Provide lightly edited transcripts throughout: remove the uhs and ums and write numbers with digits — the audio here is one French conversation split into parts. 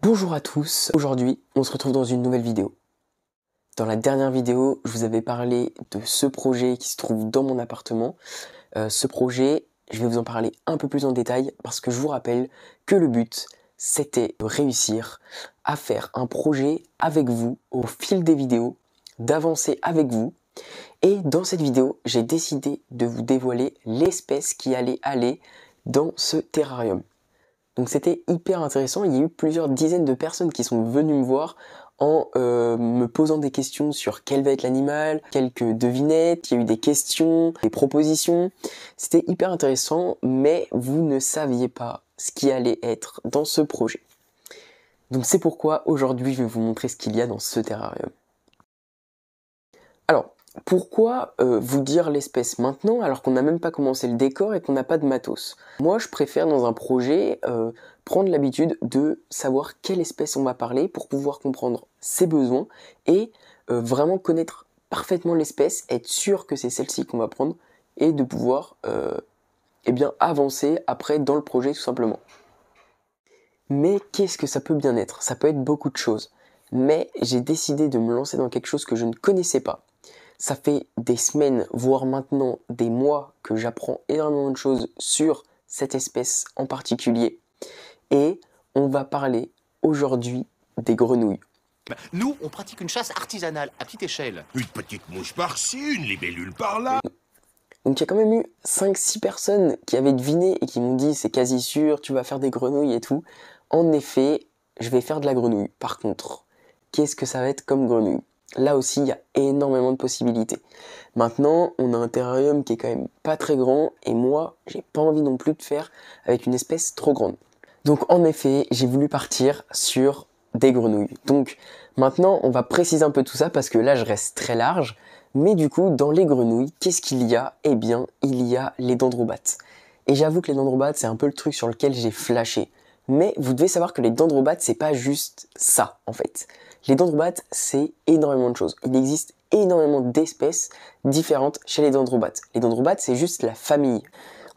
Bonjour à tous, aujourd'hui on se retrouve dans une nouvelle vidéo. Dans la dernière vidéo, je vous avais parlé de ce projet qui se trouve dans mon appartement. Ce projet, je vais vous en parler un peu plus en détail parce que je vous rappelle que le but, c'était de réussir à faire un projet avec vous au fil des vidéos, d'avancer avec vous. Et dans cette vidéo, j'ai décidé de vous dévoiler l'espèce qui allait aller dans ce terrarium. Donc c'était hyper intéressant, il y a eu plusieurs dizaines de personnes qui sont venues me voir en me posant des questions sur quel va être l'animal, quelques devinettes, il y a eu des questions, des propositions. C'était hyper intéressant, mais vous ne saviez pas ce qui allait être dans ce projet. Donc c'est pourquoi aujourd'hui je vais vous montrer ce qu'il y a dans ce terrarium. Alors, pourquoi vous dire l'espèce maintenant alors qu'on n'a même pas commencé le décor et qu'on n'a pas de matos? Moi je préfère dans un projet prendre l'habitude de savoir quelle espèce on va parler pour pouvoir comprendre ses besoins et vraiment connaître parfaitement l'espèce, être sûr que c'est celle-ci qu'on va prendre et de pouvoir avancer après dans le projet tout simplement. Mais qu'est-ce que ça peut bien être? Ça peut être beaucoup de choses. Mais j'ai décidé de me lancer dans quelque chose que je ne connaissais pas. Ça fait des semaines, voire maintenant des mois que j'apprends énormément de choses sur cette espèce en particulier. Et on va parler aujourd'hui des grenouilles. Nous, on pratique une chasse artisanale, à petite échelle. Une petite mouche par-ci, une libellule par-là. Donc il y a quand même eu 5-6 personnes qui avaient deviné et qui m'ont dit c'est quasi sûr, tu vas faire des grenouilles et tout. En effet, je vais faire de la grenouille. Par contre, qu'est-ce que ça va être comme grenouille? Là aussi, il y a énormément de possibilités. Maintenant, on a un terrarium qui est quand même pas très grand et moi, j'ai pas envie non plus de faire avec une espèce trop grande. Donc en effet, j'ai voulu partir sur des grenouilles. Donc maintenant, on va préciser un peu tout ça parce que là, je reste très large. Mais du coup, dans les grenouilles, qu'est-ce qu'il y a? Eh bien, il y a les dendrobates. Et j'avoue que les dendrobates, c'est un peu le truc sur lequel j'ai flashé. Mais vous devez savoir que les dendrobates, c'est pas juste ça, en fait. Les dendrobates, c'est énormément de choses. Il existe énormément d'espèces différentes chez les dendrobates. Les dendrobates, c'est juste la famille.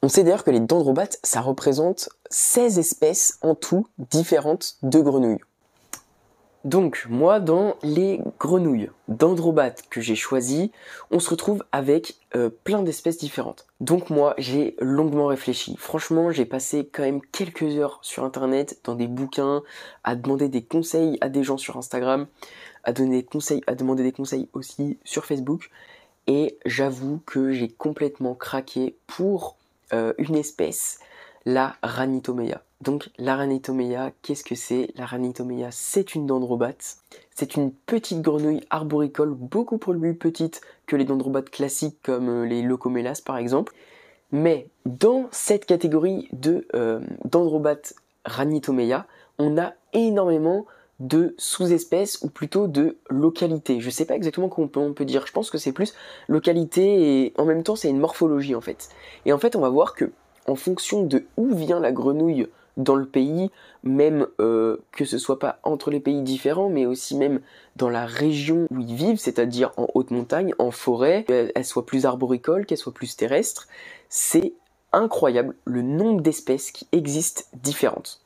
On sait d'ailleurs que les dendrobates, ça représente 16 espèces en tout différentes de grenouilles. Donc, moi, dans les grenouilles dendrobates que j'ai choisies, on se retrouve avec plein d'espèces différentes. Donc moi, j'ai longuement réfléchi. Franchement, j'ai passé quand même quelques heures sur Internet, dans des bouquins, à demander des conseils à des gens sur Instagram, à demander des conseils aussi sur Facebook. Et j'avoue que j'ai complètement craqué pour une espèce, la Ranitomeya. Donc la Ranitomeya, qu'est-ce que c'est? La Ranitomeya, c'est une dendrobate. C'est une petite grenouille arboricole, beaucoup plus petite que les dendrobates classiques comme les Locomelas par exemple. Mais dans cette catégorie de dendrobates Ranitomeya, on a énormément de sous-espèces ou plutôt de localités. Je sais pas exactement comment on peut dire, je pense que c'est plus localité et en même temps c'est une morphologie en fait. Et en fait on va voir que en fonction de où vient la grenouille dans le pays, même que ce soit pas entre les pays différents, mais aussi même dans la région où ils vivent, c'est-à-dire en haute montagne, en forêt, qu'elle soit plus arboricole, qu'elle soit plus terrestre, c'est incroyable le nombre d'espèces qui existent différentes.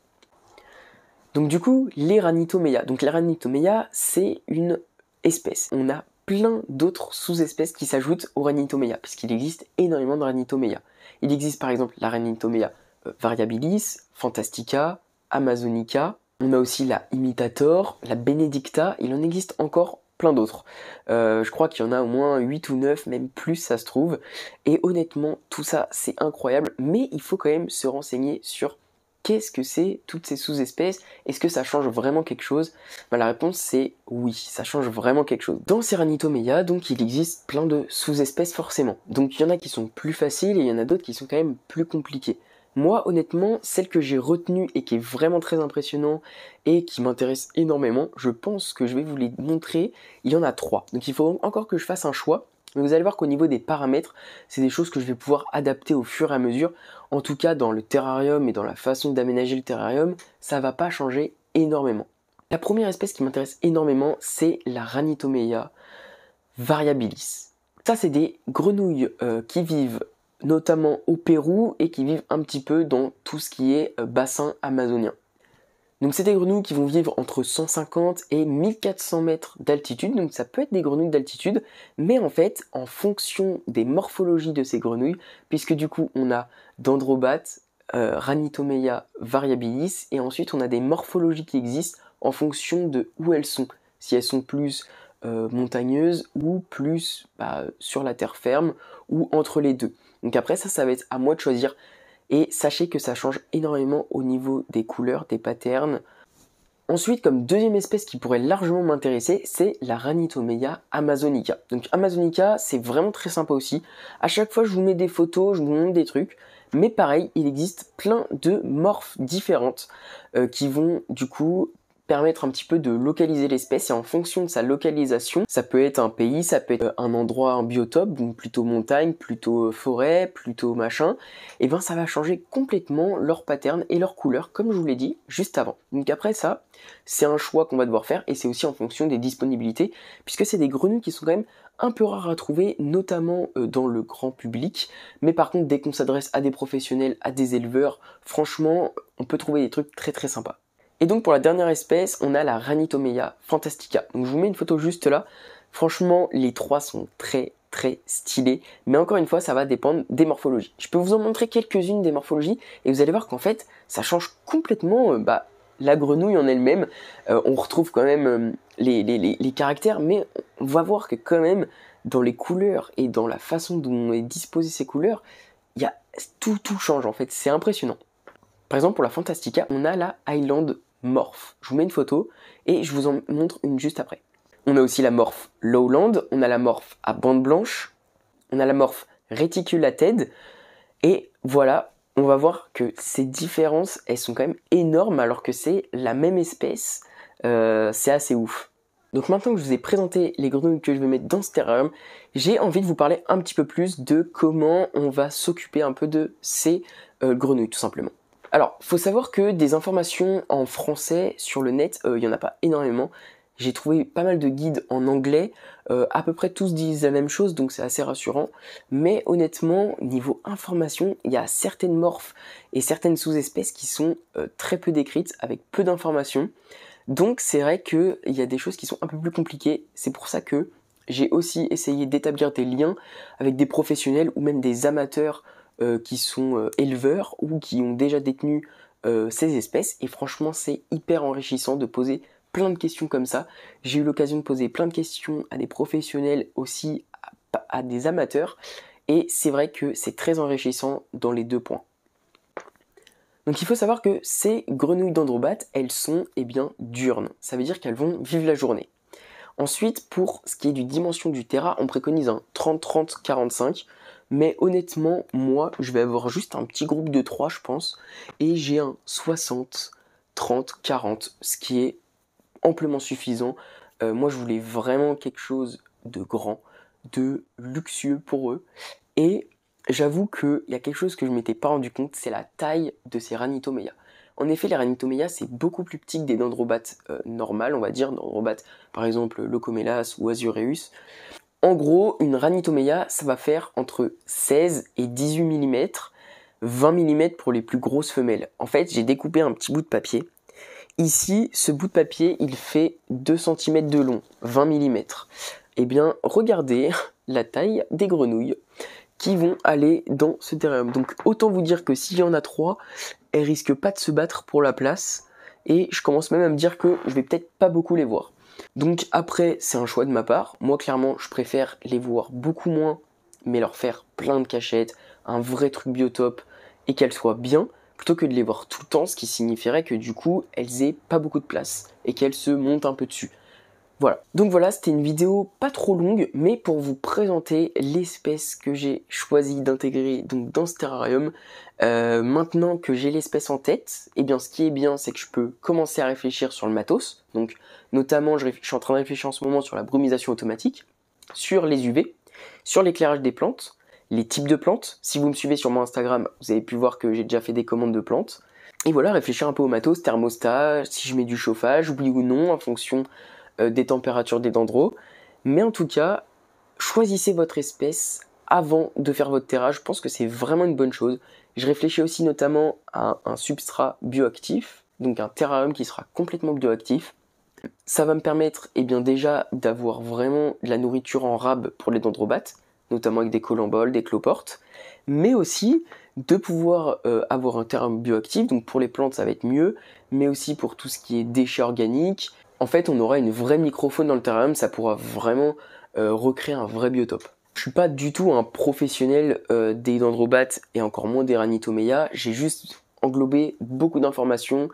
Donc du coup, les Ranitomeya. Donc les Ranitomeya, c'est une espèce. On a plein d'autres sous-espèces qui s'ajoutent aux Ranitomeya, puisqu'il existe énormément de Ranitomeya. Il existe par exemple la Ranitomeya variabilis, fantastica, amazonica. On a aussi la imitator, la benedicta. Il en existe encore plein d'autres. Je crois qu'il y en a au moins 8 ou 9, même plus ça se trouve. Et honnêtement, tout ça c'est incroyable, mais il faut quand même se renseigner sur qu'est-ce que c'est toutes ces sous-espèces? Est-ce que ça change vraiment quelque chose? La réponse c'est oui, ça change vraiment quelque chose. Dans ces Ranitomeya, donc il existe plein de sous-espèces forcément. Donc il y en a qui sont plus faciles et il y en a d'autres qui sont quand même plus compliquées. Moi honnêtement, celle que j'ai retenue et qui est vraiment très impressionnant et qui m'intéresse énormément, je pense que je vais vous les montrer. Il y en a 3. Donc il faut encore que je fasse un choix. Mais vous allez voir qu'au niveau des paramètres, c'est des choses que je vais pouvoir adapter au fur et à mesure. En tout cas, dans le terrarium et dans la façon d'aménager le terrarium, ça va pas changer énormément. La première espèce qui m'intéresse énormément, c'est la Ranitomeya variabilis. Ça, c'est des grenouilles qui vivent notamment au Pérou et qui vivent un petit peu dans tout ce qui est bassin amazonien. Donc c'est des grenouilles qui vont vivre entre 150 et 1400 mètres d'altitude, donc ça peut être des grenouilles d'altitude, mais en fait, en fonction des morphologies de ces grenouilles, puisque du coup on a Dendrobates, Ranitomeya variabilis, et ensuite on a des morphologies qui existent en fonction de où elles sont, si elles sont plus montagneuses ou plus sur la terre ferme ou entre les deux. Donc après ça va être à moi de choisir. Et sachez que ça change énormément au niveau des couleurs, des patterns. Ensuite, comme deuxième espèce qui pourrait largement m'intéresser, c'est la Ranitomeya amazonica. Donc amazonica, c'est vraiment très sympa aussi. À chaque fois, je vous mets des photos, je vous montre des trucs. Mais pareil, il existe plein de morphes différentes qui vont du coup permettre un petit peu de localiser l'espèce, et en fonction de sa localisation, ça peut être un pays, ça peut être un endroit, un biotope, donc plutôt montagne, plutôt forêt, plutôt machin, et ben ça va changer complètement leur pattern et leur couleur, comme je vous l'ai dit juste avant. Donc après ça, c'est un choix qu'on va devoir faire, et c'est aussi en fonction des disponibilités, puisque c'est des grenouilles qui sont quand même un peu rares à trouver, notamment dans le grand public, mais par contre dès qu'on s'adresse à des professionnels, à des éleveurs, franchement, on peut trouver des trucs très très sympas. Et donc pour la dernière espèce, on a la Ranitomeya fantastica. Donc je vous mets une photo juste là. Franchement, les trois sont très très stylés. Mais encore une fois, ça va dépendre des morphologies. Je peux vous en montrer quelques-unes des morphologies et vous allez voir qu'en fait, ça change complètement la grenouille en elle-même. On retrouve quand même les caractères, mais on va voir que quand même, dans les couleurs et dans la façon dont est disposé ces couleurs, tout change en fait. C'est impressionnant. Par exemple, pour la Fantastica, on a la Highland Morph. Je vous mets une photo et je vous en montre une juste après. On a aussi la Morph Lowland, on a la Morph à bande blanche, on a la Morph Reticulated, et voilà, on va voir que ces différences, elles sont quand même énormes alors que c'est la même espèce. C'est assez ouf. Donc maintenant que je vous ai présenté les grenouilles que je vais mettre dans ce terrarium, j'ai envie de vous parler un petit peu plus de comment on va s'occuper un peu de ces grenouilles, tout simplement. Alors, faut savoir que des informations en français sur le net, il n'y en a pas énormément. J'ai trouvé pas mal de guides en anglais, à peu près tous disent la même chose, donc c'est assez rassurant. Mais honnêtement, niveau information, il y a certaines morphes et certaines sous-espèces qui sont très peu décrites, avec peu d'informations. Donc c'est vrai qu'il y a des choses qui sont un peu plus compliquées. C'est pour ça que j'ai aussi essayé d'établir des liens avec des professionnels ou même des amateurs qui sont éleveurs ou qui ont déjà détenu ces espèces, et franchement c'est hyper enrichissant de poser plein de questions comme ça. J'ai eu l'occasion de poser plein de questions à des professionnels, aussi à des amateurs, et c'est vrai que c'est très enrichissant dans les deux points. Donc il faut savoir que ces grenouilles dendrobates, elles sont diurnes, ça veut dire qu'elles vont vivre la journée. Ensuite, pour ce qui est du dimension du terra, on préconise un 30-30-45. Mais honnêtement, moi, je vais avoir juste un petit groupe de 3, je pense. Et j'ai un 60-30-40, ce qui est amplement suffisant. Moi, je voulais vraiment quelque chose de grand, de luxueux pour eux. Et j'avoue qu'il y a quelque chose que je ne m'étais pas rendu compte, c'est la taille de ces Ranitomeya. En effet, les Ranitomeya, c'est beaucoup plus petit que des dendrobates normales, on va dire. Dendrobates, par exemple, Locomelas ou Azureus. En gros, une Ranitomeya, ça va faire entre 16 et 18 mm, 20 mm pour les plus grosses femelles. En fait, j'ai découpé un petit bout de papier. Ici, ce bout de papier, il fait 2 cm de long, 20 mm. Eh bien, regardez la taille des grenouilles qui vont aller dans ce terrarium. Donc, autant vous dire que s'il y en a 3, elles risquent pas de se battre pour la place. Et je commence même à me dire que je vais peut-être pas beaucoup les voir. Donc après, c'est un choix de ma part. Moi, clairement, je préfère les voir beaucoup moins, mais leur faire plein de cachettes, un vrai truc biotope, et qu'elles soient bien, plutôt que de les voir tout le temps, ce qui signifierait que du coup, elles aient pas beaucoup de place, et qu'elles se montent un peu dessus. Voilà. Donc voilà, c'était une vidéo pas trop longue, mais pour vous présenter l'espèce que j'ai choisi d'intégrer donc dans ce terrarium. Maintenant que j'ai l'espèce en tête, eh bien ce qui est bien, c'est que je peux commencer à réfléchir sur le matos. Donc notamment, je suis en train de réfléchir en ce moment sur la brumisation automatique, sur les UV, sur l'éclairage des plantes, les types de plantes. Si vous me suivez sur mon Instagram, vous avez pu voir que j'ai déjà fait des commandes de plantes. Et voilà, réfléchir un peu au matos, thermostat, si je mets du chauffage, oui ou non, en fonction des températures des dendros. Mais en tout cas, choisissez votre espèce avant de faire votre terrage. Je pense que c'est vraiment une bonne chose. Je réfléchis aussi notamment à un substrat bioactif. donc un terrarium qui sera complètement bioactif. Ça va me permettre déjà d'avoir vraiment de la nourriture en rab pour les dendrobates, notamment avec des colamboles, des cloportes, mais aussi de pouvoir avoir un terrarium bioactif, donc pour les plantes ça va être mieux, mais aussi pour tout ce qui est déchets organiques. En fait, on aura une vraie microfaune dans le terrarium, ça pourra vraiment recréer un vrai biotope. Je suis pas du tout un professionnel des dendrobates et encore moins des Ranitomea, j'ai juste englobé beaucoup d'informations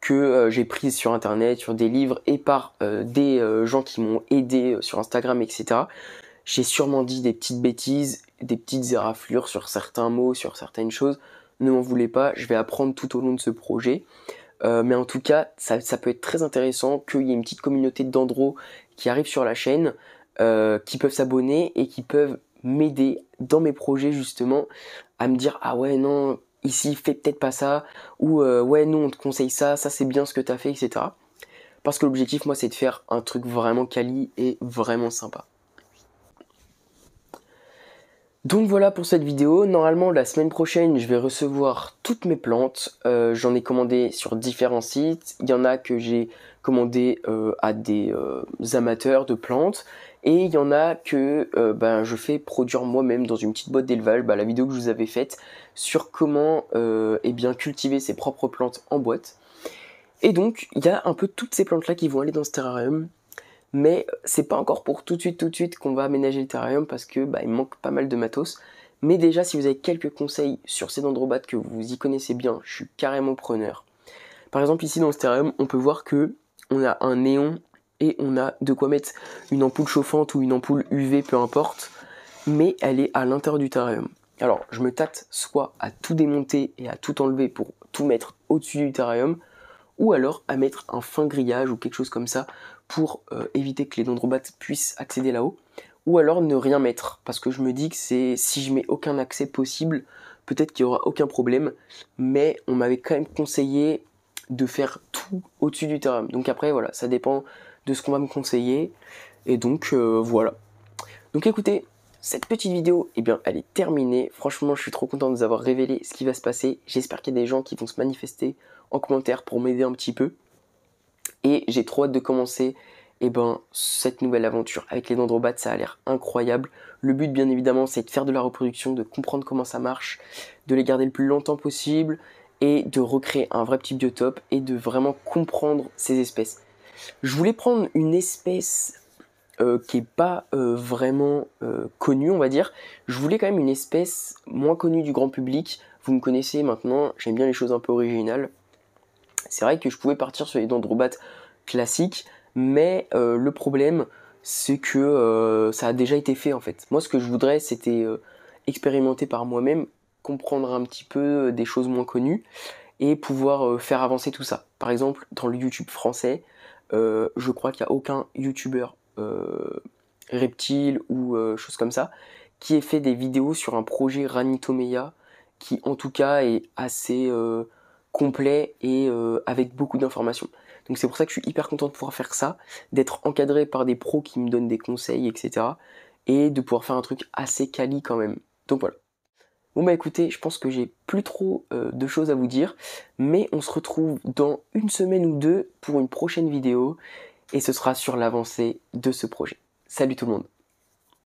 que j'ai prises sur internet, sur des livres et par des gens qui m'ont aidé sur Instagram, etc. J'ai sûrement dit des petites bêtises, des petites éraflures sur certains mots, sur certaines choses. Ne m'en voulez pas, je vais apprendre tout au long de ce projet. Mais en tout cas, ça peut être très intéressant qu'il y ait une petite communauté de dendros qui arrive sur la chaîne, qui peuvent s'abonner et qui peuvent m'aider dans mes projets justement à me dire « Ah ouais, non, ici, fais peut-être pas ça » ou « Ouais, nous, on te conseille ça, ça c'est bien ce que t'as fait, etc. » Parce que l'objectif, moi, c'est de faire un truc vraiment quali et vraiment sympa. Donc voilà pour cette vidéo. Normalement la semaine prochaine je vais recevoir toutes mes plantes. J'en ai commandé sur différents sites. Il y en a que j'ai commandé à des amateurs de plantes. Et il y en a que je fais produire moi-même dans une petite boîte d'élevage. La vidéo que je vous avais faite sur comment cultiver ses propres plantes en boîte. Et donc il y a un peu toutes ces plantes là qui vont aller dans ce terrarium. Mais c'est pas encore pour tout de suite qu'on va aménager le terrarium parce que il manque pas mal de matos. Mais déjà, si vous avez quelques conseils sur ces dendrobates que vous y connaissez bien, je suis carrément preneur. Par exemple, ici dans ce terrarium, on peut voir que on a un néon et on a de quoi mettre une ampoule chauffante ou une ampoule UV, peu importe, mais elle est à l'intérieur du terrarium. Alors, je me tâte soit à tout démonter et à tout enlever pour tout mettre au-dessus du terrarium, ou alors à mettre un fin grillage ou quelque chose comme ça pour éviter que les dendrobates puissent accéder là-haut, ou alors ne rien mettre, parce que je me dis que si je mets aucun accès possible, peut-être qu'il n'y aura aucun problème, mais on m'avait quand même conseillé de faire tout au-dessus du terrarium. Donc après voilà, ça dépend de ce qu'on va me conseiller, et donc voilà. Donc écoutez, cette petite vidéo, elle est terminée. Franchement, je suis trop content de vous avoir révélé ce qui va se passer. J'espère qu'il y a des gens qui vont se manifester en commentaire pour m'aider un petit peu. Et j'ai trop hâte de commencer cette nouvelle aventure avec les dendrobates, ça a l'air incroyable. Le but bien évidemment c'est de faire de la reproduction, de comprendre comment ça marche, de les garder le plus longtemps possible et de recréer un vrai petit biotope et de vraiment comprendre ces espèces. Je voulais prendre une espèce qui est pas vraiment connue, on va dire. Je voulais quand même une espèce moins connue du grand public. Vous me connaissez maintenant, j'aime bien les choses un peu originales. C'est vrai que je pouvais partir sur les dendrobates classiques, mais le problème c'est que ça a déjà été fait en fait. Moi ce que je voudrais c'était expérimenter par moi-même, comprendre un petit peu des choses moins connues et pouvoir faire avancer tout ça. Par exemple dans le YouTube français, je crois qu'il n'y a aucun YouTuber reptile ou choses comme ça qui ait fait des vidéos sur un projet Ranitomea qui en tout cas est assez complet et avec beaucoup d'informations. Donc c'est pour ça que je suis hyper content de pouvoir faire ça, d'être encadré par des pros qui me donnent des conseils, etc. Et de pouvoir faire un truc assez quali quand même. Donc voilà. Bon écoutez, je pense que j'ai plus trop de choses à vous dire, mais on se retrouve dans une semaine ou deux pour une prochaine vidéo, et ce sera sur l'avancée de ce projet. Salut tout le monde!